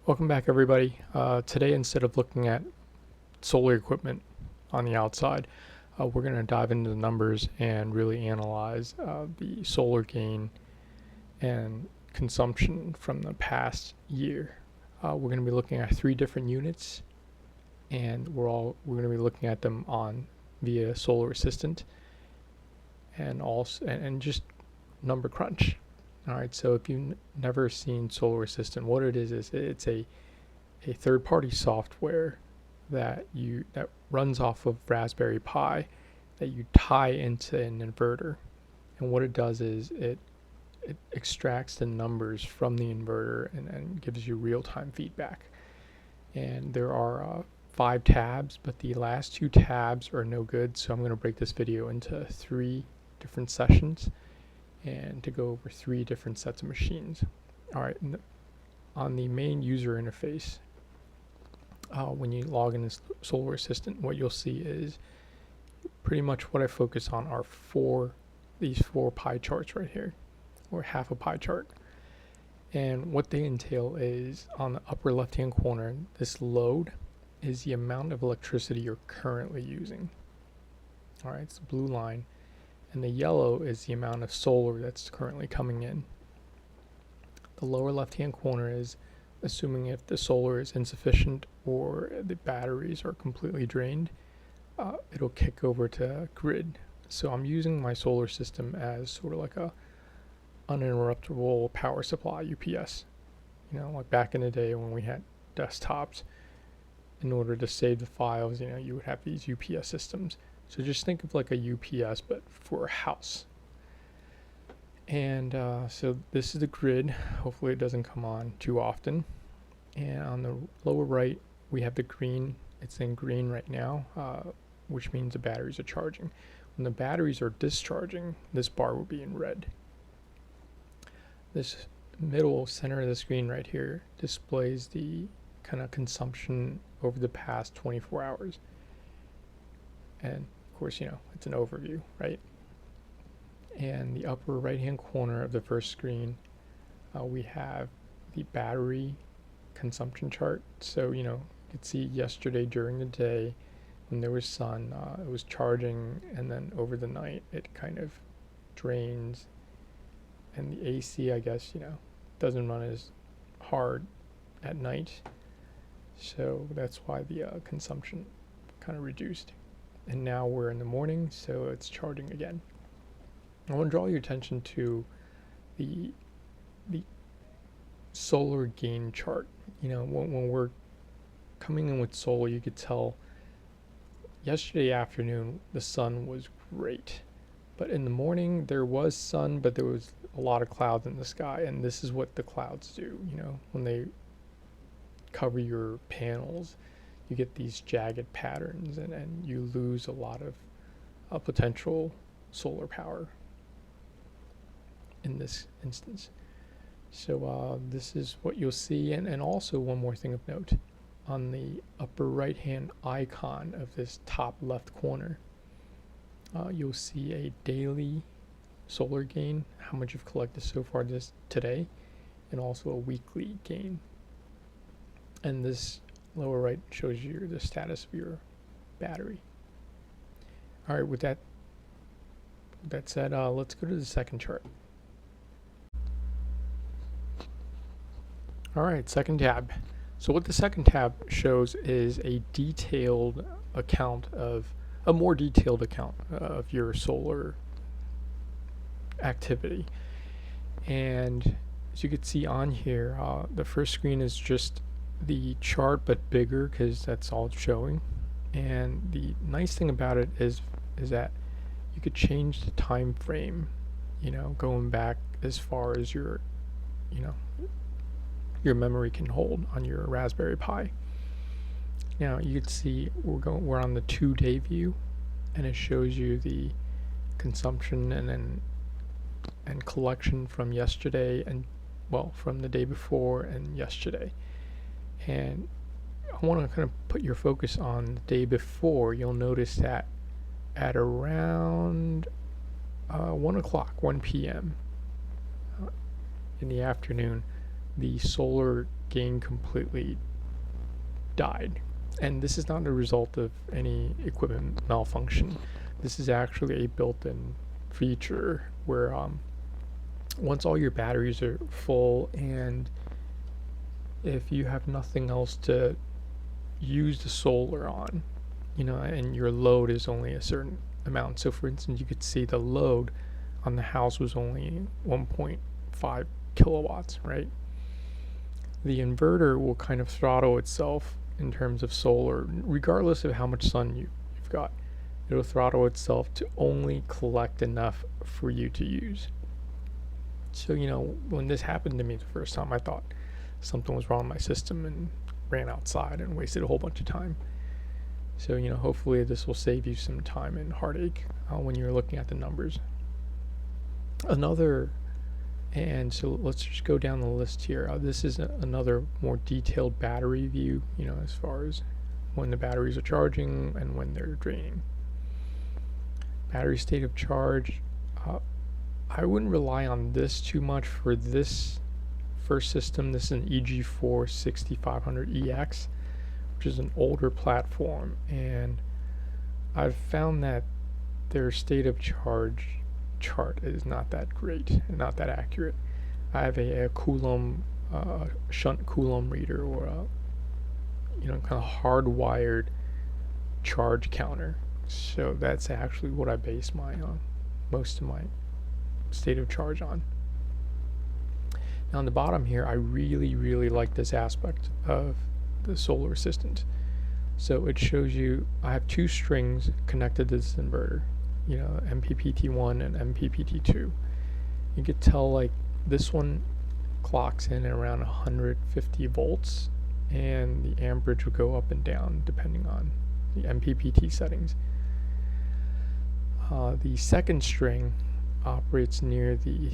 Welcome back, everybody. Today, instead of looking at solar equipment on the outside, we're going to dive into the numbers and really analyze the solar gain and consumption from the past year. We're going to be looking at 3 different units, and we're going to be looking at them via Solar Assistant and just number crunch. All right, so if you've never seen Solar Assistant, what it is it's a third-party software that runs off of Raspberry Pi that you tie into an inverter. And what it does is it extracts the numbers from the inverter and gives you real-time feedback. And there are 5 tabs, but the last 2 tabs are no good, so I'm going to break this video into 3 different sessions and to go over 3 different sets of machines. Alright, on the main user interface, when you log in this Solar Assistant, what you'll see is pretty much what I focus on are these 4 pie charts right here, or half a pie chart. And what they entail is, on the upper left hand corner, this load is the amount of electricity you're currently using. Alright, it's the blue line. And the yellow is the amount of solar that's currently coming in. The lower left hand corner is assuming if the solar is insufficient or the batteries are completely drained, it'll kick over to grid. So I'm using my solar system as sort of like a uninterruptible power supply, UPS. You know, like back in the day when we had desktops, in order to save the files, you would have these UPS systems. So just think of like a UPS, but for a house. And so this is the grid. Hopefully it doesn't come on too often. And on the lower right, we have the green. It's in green right now, which means the batteries are charging. When the batteries are discharging, this bar will be in red. This middle center of the screen right here displays the kind of consumption over the past 24 hours. And of course, it's an overview, right? And the upper right hand corner of the first screen, we have the battery consumption chart. So, you could see yesterday during the day when there was sun, it was charging, and then over the night it kind of drains. And the AC, I guess, doesn't run as hard at night. So that's why the consumption kind of reduced. And now we're in the morning, so it's charging again. I want to draw your attention to the solar gain chart. When we're coming in with solar, you could tell yesterday afternoon the sun was great. But in the morning there was sun, but there was a lot of clouds in the sky, and this is what the clouds do, when they cover your panels. You get these jagged patterns, and you lose a lot of potential solar power in this instance. So this is what you'll see. And also one more thing of note, on the upper right hand icon of this top left corner, you'll see a daily solar gain, how much you've collected so far today, and also a weekly gain. And this lower right shows you the status of your battery. All right, with that said, let's go to the second chart. All right, second tab. So what the second tab shows is a more detailed account of your solar activity. And as you can see on here, the first screen is just the chart but bigger because that's all it's showing. And the nice thing about it is that you could change the time frame, going back as far as your memory can hold on your Raspberry Pi. Now you can see we're on the 2-day view, and it shows you the consumption and collection from yesterday from the day before and yesterday. And I want to kind of put your focus on the day before. You'll notice that at around 1 p.m. in the afternoon, the solar gain completely died. And this is not a result of any equipment malfunction. This is actually a built-in feature where once all your batteries are full, and if you have nothing else to use the solar on, and your load is only a certain amount. So for instance, you could see the load on the house was only 1.5 kilowatts, right? The inverter will kind of throttle itself in terms of solar, regardless of how much sun you've got. It'll throttle itself to only collect enough for you to use. So, when this happened to me the first time, I thought something was wrong with my system and ran outside and wasted a whole bunch of time. So, hopefully this will save you some time and heartache when you're looking at the numbers. And so let's just go down the list here. This is another more detailed battery view, as far as when the batteries are charging and when they're draining. Battery state of charge. I wouldn't rely on this too much for this first system. This is an EG4 6500EX, which is an older platform, and I've found that their state of charge chart is not that great and not that accurate. I have a Coulomb shunt Coulomb reader, or a kind of hardwired charge counter. So that's actually what I base my most of my state of charge on. Now on the bottom here, I really like this aspect of the solar assistant. So it shows you I have two strings connected to this inverter, MPPT1 and MPPT2. You could tell like this one clocks in at around 150 volts, and the amperage will go up and down depending on the MPPT settings. The second string operates near the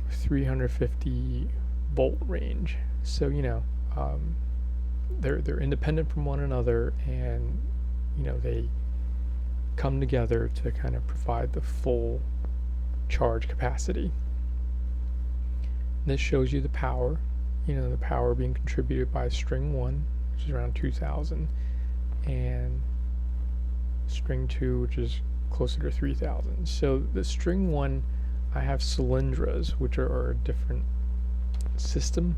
350 volt range. So they're independent from one another, and they come together to kind of provide the full charge capacity. This shows you the power, the power being contributed by string 1, which is around 2000, and string 2, which is closer to 3000. So the string 1, I have cylindras, which are a different system,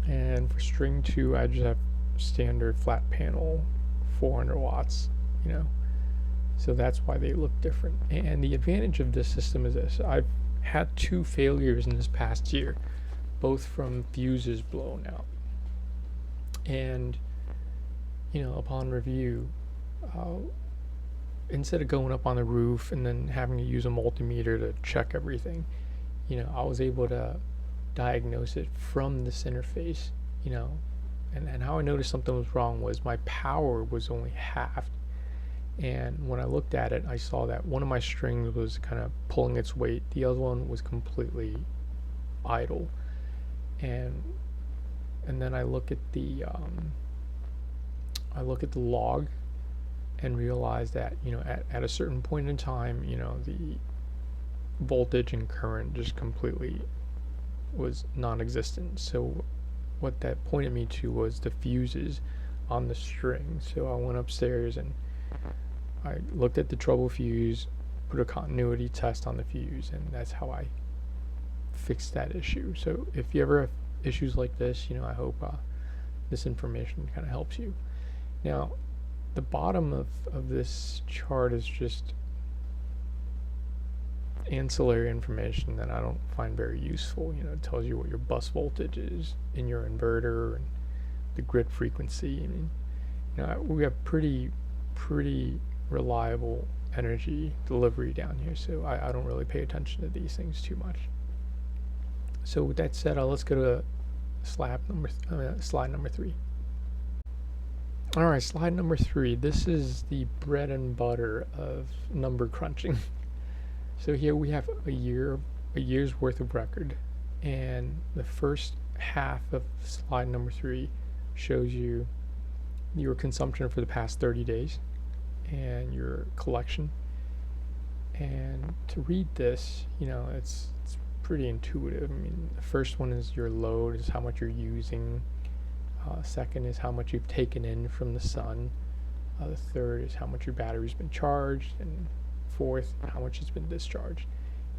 and for string 2 I just have standard flat panel 400 watts, so that's why they look different. And the advantage of this system is this: I've had 2 failures in this past year, both from fuses blown out, and upon review, instead of going up on the roof and then having to use a multimeter to check everything, I was able to diagnose it from this interface, and how I noticed something was wrong was my power was only halved. And when I looked at it, I saw that one of my strings was kind of pulling its weight, the other one was completely idle. And then I look at the log and realize that at a certain point in time, the voltage and current just completely was non-existent. So what that pointed me to was the fuses on the string. So I went upstairs and I looked at the trouble fuse, put a continuity test on the fuse, and that's how I fixed that issue. So if you ever have issues like this, I hope this information kind of helps you. Now, the bottom of this chart is just ancillary information that I don't find very useful. It tells you what your bus voltage is in your inverter and the grid frequency. We have pretty reliable energy delivery down here, so I don't really pay attention to these things too much. So with that said, let's go to slide number 3. Alright, slide number 3. This is the bread and butter of number crunching. So here we have a year's worth of record, and the first half of slide number 3 shows you your consumption for the past 30 days and your collection. And to read this, it's pretty intuitive. I mean, the first one is your load, is how much you're using. Second is how much you've taken in from the sun. The third is how much your battery's been charged, and fourth, how much it's been discharged.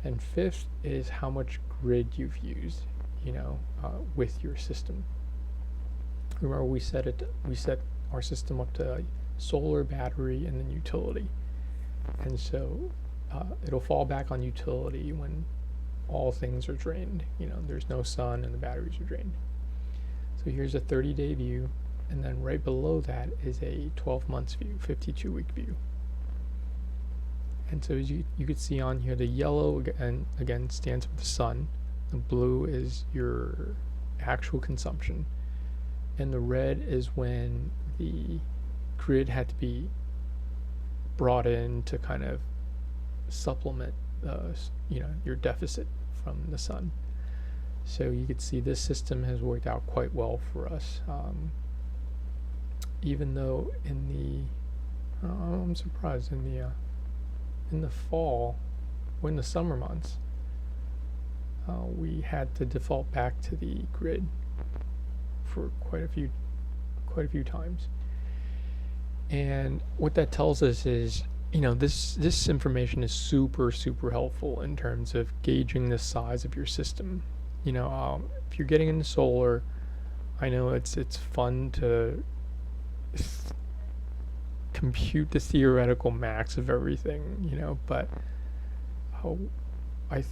And fifth is how much grid you've used, with your system. Remember, we set our system up to solar, battery, and then utility. And so it'll fall back on utility when all things are drained. There's no sun and the batteries are drained. So here's a 30-day view, and then right below that is a 12 months view, 52-week view. And so as you could see on here, the yellow again stands for the sun, the blue is your actual consumption, and the red is when the grid had to be brought in to kind of supplement your deficit from the sun. So you could see this system has worked out quite well for us, even though I'm surprised in the fall, or in the summer months, we had to default back to the grid for quite a few times. And what that tells us is, this information is super, super helpful in terms of gauging the size of your system. If you're getting into solar, I know it's fun to compute the theoretical max of everything, but I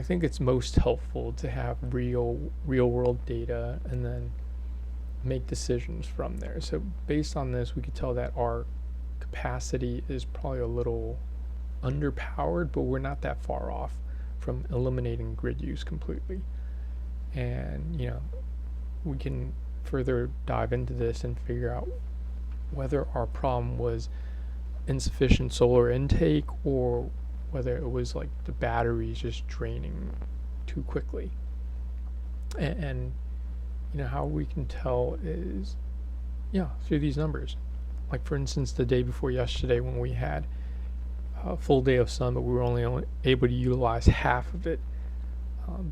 think it's most helpful to have real world data and then make decisions from there. So based on this, we could tell that our capacity is probably a little underpowered, but we're not that far off from eliminating grid use completely. And we can further dive into this and figure out whether our problem was insufficient solar intake or whether it was like the batteries just draining too quickly. And how we can tell is through these numbers. Like, for instance, the day before yesterday, when we had a full day of sun, but we were only able to utilize half of it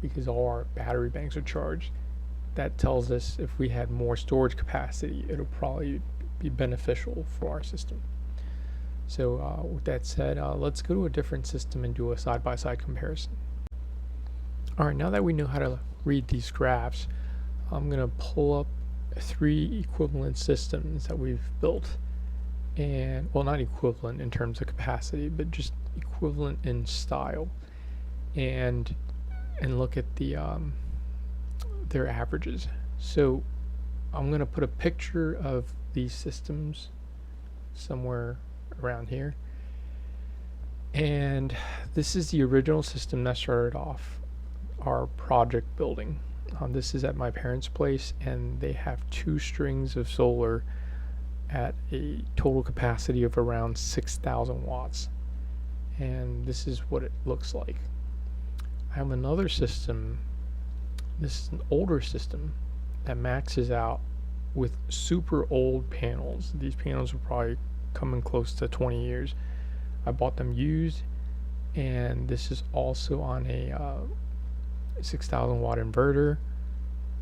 because all our battery banks are charged. That tells us if we had more storage capacity, it'll probably be beneficial for our system. So with that said, let's go to a different system and do a side-by-side comparison. Alright, now that we know how to read these graphs, I'm going to pull up 3 equivalent systems that we've built. And, well, not equivalent in terms of capacity, but just equivalent in style. And look at their averages. So I'm going to put a picture of these systems somewhere around here. And this is the original system that started off our project building. This is at my parents' place, and they have 2 strings of solar at a total capacity of around 6,000 watts. And this is what it looks like. I have another system. This is an older system that maxes out with super old panels. These panels are probably coming close to 20 years. I bought them used, and this is also on a 6,000 watt inverter,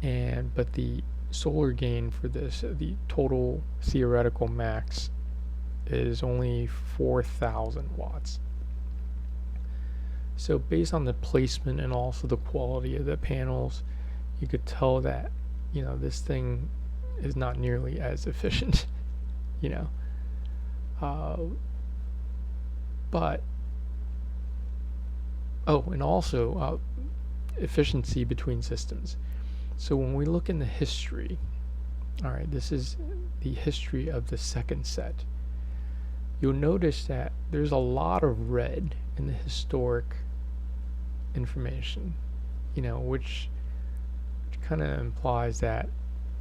but the solar gain for this, the total theoretical max, is only 4,000 watts. So based on the placement and also the quality of the panels, you could tell that this thing is not nearly as efficient. But and also efficiency between systems. So when we look in the history, alright, this is the history of the second set. You'll notice that there's a lot of red in the historic information, which kind of implies that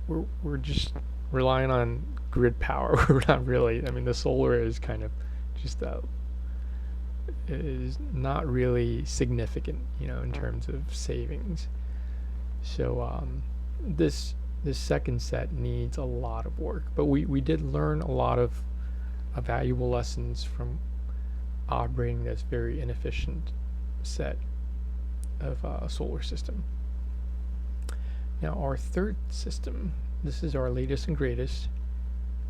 we're just relying on grid power. We're not really. I mean, the solar is kind of just is not really significant, in terms of savings. So this second set needs a lot of work, but we did learn a lot of valuable lessons from operating this very inefficient set. of a solar system. Now our third system, this is our latest and greatest,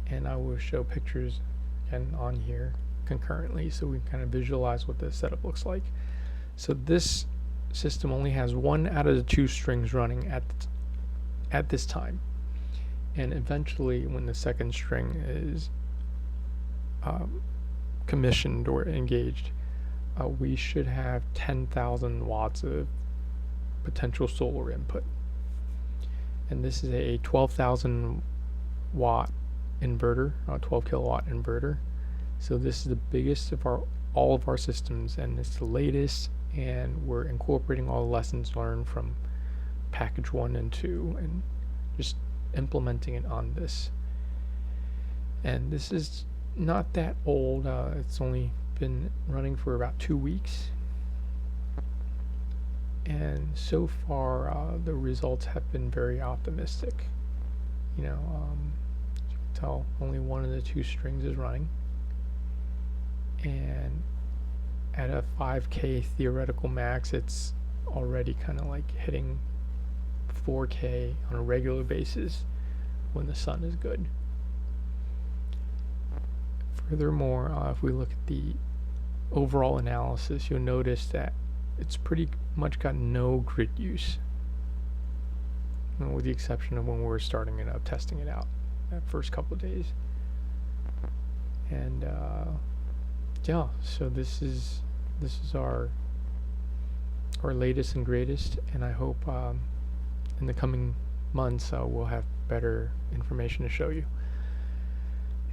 and I will show pictures again on here concurrently so we can kind of visualize what the setup looks like. So this system only has 1 out of the 2 strings running at this time, and eventually when the second string is commissioned or engaged, we should have 10,000 watts of potential solar input. And this is a 12,000 watt inverter, 12 kilowatt inverter. So this is the biggest of all of our systems, and it's the latest, and we're incorporating all the lessons learned from package 1 and 2 and just implementing it on this. And this is not that old. It's only been running for about 2 weeks, and so far the results have been very optimistic. As you can tell, only 1 of the 2 strings is running, and at a 5K theoretical max, it's already kind of like hitting 4K on a regular basis when the sun is good. Furthermore, if we look at the overall analysis, you'll notice that it's pretty much got no grid use, with the exception of when we were starting it up, testing it out that first couple of days. And yeah, so this is our latest and greatest, and I hope in the coming months we'll have better information to show you.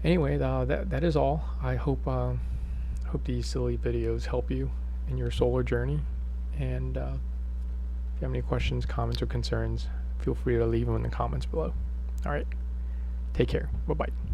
Anyway, that is all. I hope these silly videos help you in your solar journey, and if you have any questions, comments, or concerns, feel free to leave them in the comments below. Alright, take care. Bye-bye.